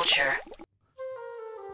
culture.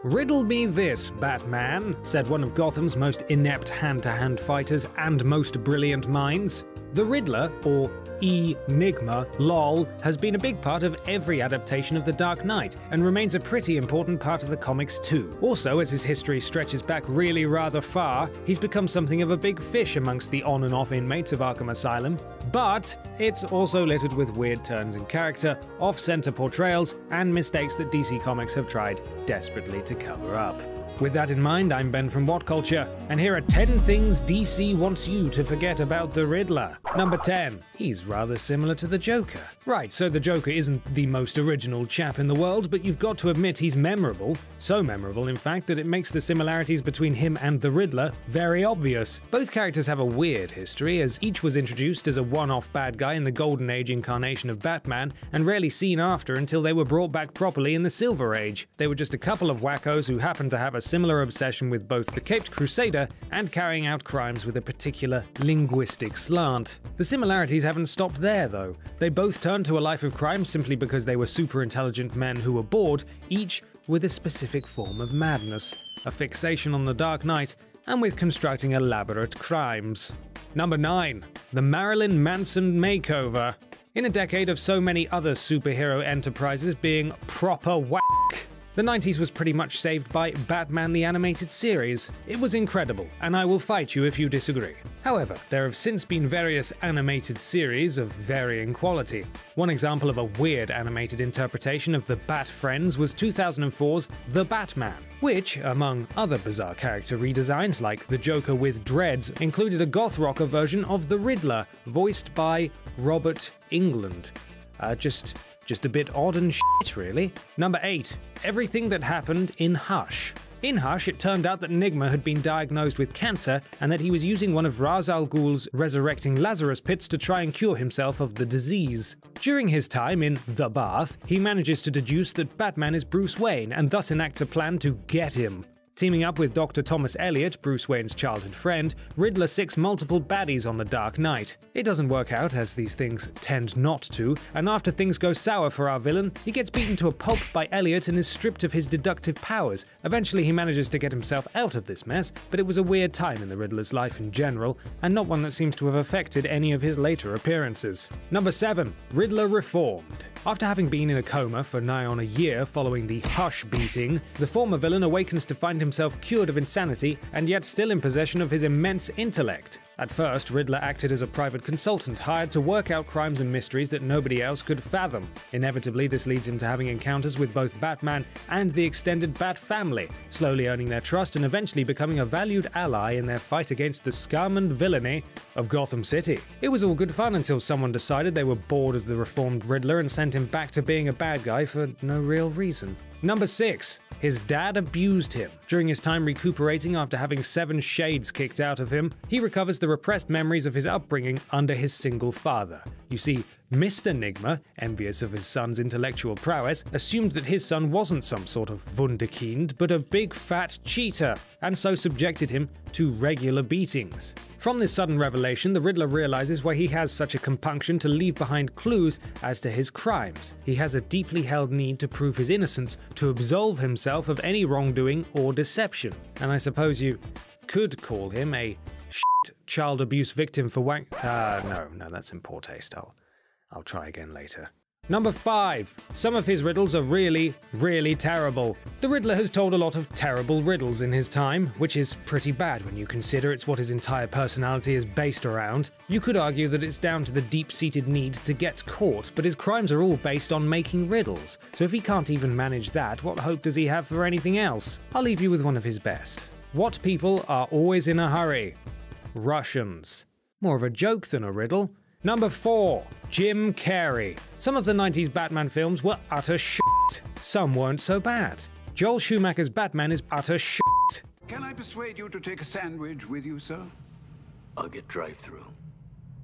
"Riddle me this, Batman," said one of Gotham's most inept hand-to-hand fighters and most brilliant minds. The Riddler, or Enigma, LOL, has been a big part of every adaptation of The Dark Knight, and remains a pretty important part of the comics too. Also, as his history stretches back really rather far, he's become something of a big fish amongst the on and off inmates of Arkham Asylum. But it's also littered with weird turns in character, off-center portrayals, and mistakes that DC Comics have tried desperately to cover up. With that in mind, I'm Ben from What Culture, and here are 10 things DC wants you to forget about the Riddler. Number 10. He's rather similar to the Joker. Right, so the Joker isn't the most original chap in the world, but you've got to admit he's memorable. So memorable, in fact, that it makes the similarities between him and the Riddler very obvious. Both characters have a weird history, as each was introduced as a one-off bad guy in the Golden Age incarnation of Batman, and rarely seen after until they were brought back properly in the Silver Age. They were just a couple of wackos who happened to have a similar obsession with both the Caped Crusader and carrying out crimes with a particular linguistic slant. The similarities haven't stopped there, though. They both turned to a life of crime simply because they were super intelligent men who were bored, each with a specific form of madness, a fixation on the Dark Knight, and with constructing elaborate crimes. Number 9. The Marilyn Manson Makeover. In a decade of so many other superhero enterprises being proper whack, the 90s was pretty much saved by Batman the Animated Series. It was incredible, and I will fight you if you disagree. However, there have since been various animated series of varying quality. One example of a weird animated interpretation of the Bat Friends was 2004's The Batman, which, among other bizarre character redesigns like the Joker with dreads, included a goth rocker version of the Riddler, voiced by Robert Englund. Just a bit odd and shit, really. Number 8. Everything that happened in Hush. In Hush, it turned out that Enigma had been diagnosed with cancer and that he was using one of Ra's al Ghul's resurrecting Lazarus pits to try and cure himself of the disease. During his time in The Bath, he manages to deduce that Batman is Bruce Wayne and thus enacts a plan to get him. Teaming up with Dr. Thomas Elliot, Bruce Wayne's childhood friend, Riddler sicks multiple baddies on the Dark Knight. It doesn't work out, as these things tend not to, and after things go sour for our villain, he gets beaten to a pulp by Elliot and is stripped of his deductive powers. Eventually he manages to get himself out of this mess, but it was a weird time in the Riddler's life in general, and not one that seems to have affected any of his later appearances. Number 7. Riddler Reformed. After having been in a coma for nigh on a year following the Hush beating, the former villain awakens to find himself cured of insanity and yet still in possession of his immense intellect. At first, Riddler acted as a private consultant hired to work out crimes and mysteries that nobody else could fathom. Inevitably, this leads him to having encounters with both Batman and the extended Bat family, slowly earning their trust and eventually becoming a valued ally in their fight against the scum and villainy of Gotham City. It was all good fun until someone decided they were bored of the reformed Riddler and sent him back to being a bad guy for no real reason. Number 6. His dad abused him. During his time recuperating after having 7 shades kicked out of him, he recovers the repressed memories of his upbringing under his single father. You see, Mr. Enigma, envious of his son's intellectual prowess, assumed that his son wasn't some sort of wunderkind, but a big fat cheater, and so subjected him to regular beatings. From this sudden revelation, the Riddler realizes why he has such a compunction to leave behind clues as to his crimes. He has a deeply held need to prove his innocence, to absolve himself of any wrongdoing or deception. And I suppose you could call him a child abuse victim for no, that's in poor taste. I'll try again later. Number 5. Some of his riddles are really, really terrible. The Riddler has told a lot of terrible riddles in his time, which is pretty bad when you consider it's what his entire personality is based around. You could argue that it's down to the deep-seated need to get caught, but his crimes are all based on making riddles. So if he can't even manage that, what hope does he have for anything else? I'll leave you with one of his best. What people are always in a hurry? Russians. More of a joke than a riddle. Number 4. Jim Carrey. Some of the 90s Batman films were utter shit. Some weren't so bad. Joel Schumacher's Batman is utter shit. Can I persuade you to take a sandwich with you, sir? I'll get drive-through.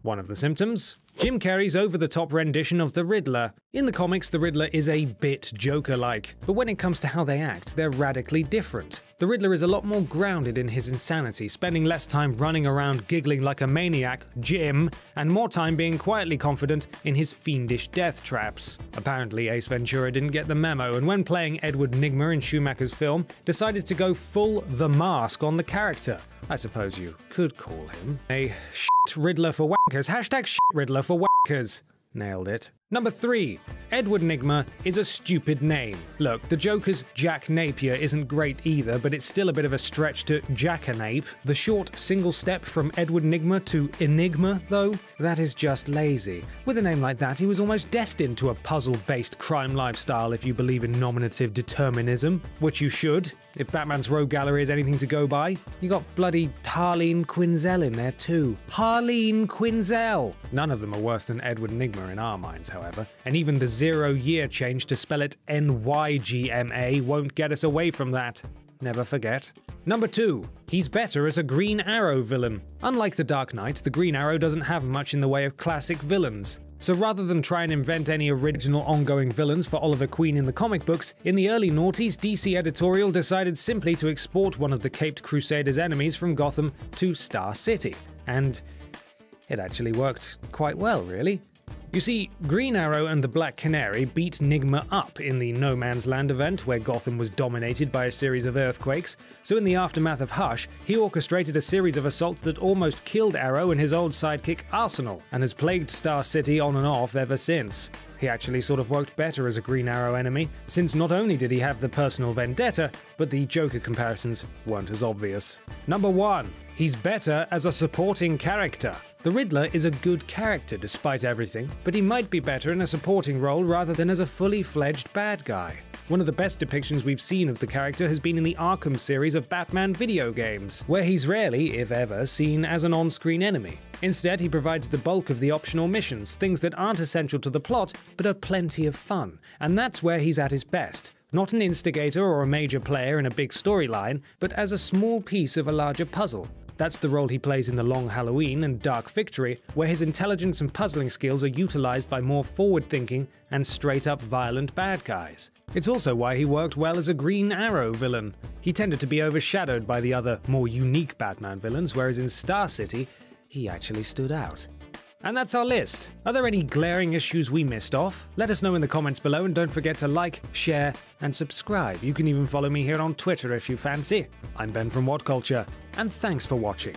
One of the symptoms? Jim Carrey's over-the-top rendition of the Riddler. In the comics, the Riddler is a bit Joker-like, but when it comes to how they act, they're radically different. The Riddler is a lot more grounded in his insanity, spending less time running around giggling like a maniac, Jim, and more time being quietly confident in his fiendish death traps. Apparently, Ace Ventura didn't get the memo, and when playing Edward Nygma in Schumacher's film, decided to go full The Mask on the character. I suppose you could call him a shit Riddler for wankers. Hashtag shit Riddler for wankers. Nailed it. Number 3. Edward Nygma is a stupid name. Look, the Joker's Jack Napier isn't great either, but it's still a bit of a stretch to Jackanape. The short single step from Edward Nygma to Enigma, though, that is just lazy. With a name like that, he was almost destined to a puzzle-based crime lifestyle if you believe in nominative determinism, which you should, if Batman's rogue gallery is anything to go by. You got bloody Harleen Quinzel in there too. Harleen Quinzel! None of them are worse than Edward Nygma in our minds, however, and even the 0-year change to spell it Nygma won't get us away from that. Never forget. Number 2. He's better as a Green Arrow villain. Unlike the Dark Knight, the Green Arrow doesn't have much in the way of classic villains. So rather than try and invent any original ongoing villains for Oliver Queen in the comic books, in the early noughties, DC editorial decided simply to export one of the Caped Crusaders' enemies from Gotham to Star City. And it actually worked quite well, really. You see, Green Arrow and the Black Canary beat Nygma up in the No Man's Land event, where Gotham was dominated by a series of earthquakes, so in the aftermath of Hush, he orchestrated a series of assaults that almost killed Arrow and his old sidekick Arsenal, and has plagued Star City on and off ever since. He actually sort of worked better as a Green Arrow enemy, since not only did he have the personal vendetta, but the Joker comparisons weren't as obvious. Number 1. He's better as a supporting character. The Riddler is a good character despite everything, but he might be better in a supporting role rather than as a fully fledged bad guy. One of the best depictions we've seen of the character has been in the Arkham series of Batman video games, where he's rarely, if ever, seen as an on-screen enemy. Instead, he provides the bulk of the optional missions, things that aren't essential to the plot, but are plenty of fun. And that's where he's at his best. Not an instigator or a major player in a big storyline, but as a small piece of a larger puzzle. That's the role he plays in The Long Halloween and Dark Victory, where his intelligence and puzzling skills are utilized by more forward-thinking and straight-up violent bad guys. It's also why he worked well as a Green Arrow villain. He tended to be overshadowed by the other, more unique Batman villains, whereas in Star City, he actually stood out. And that's our list. Are there any glaring issues we missed off? Let us know in the comments below, and don't forget to like, share, and subscribe. You can even follow me here on Twitter if you fancy. I'm Ben from What Culture, and thanks for watching.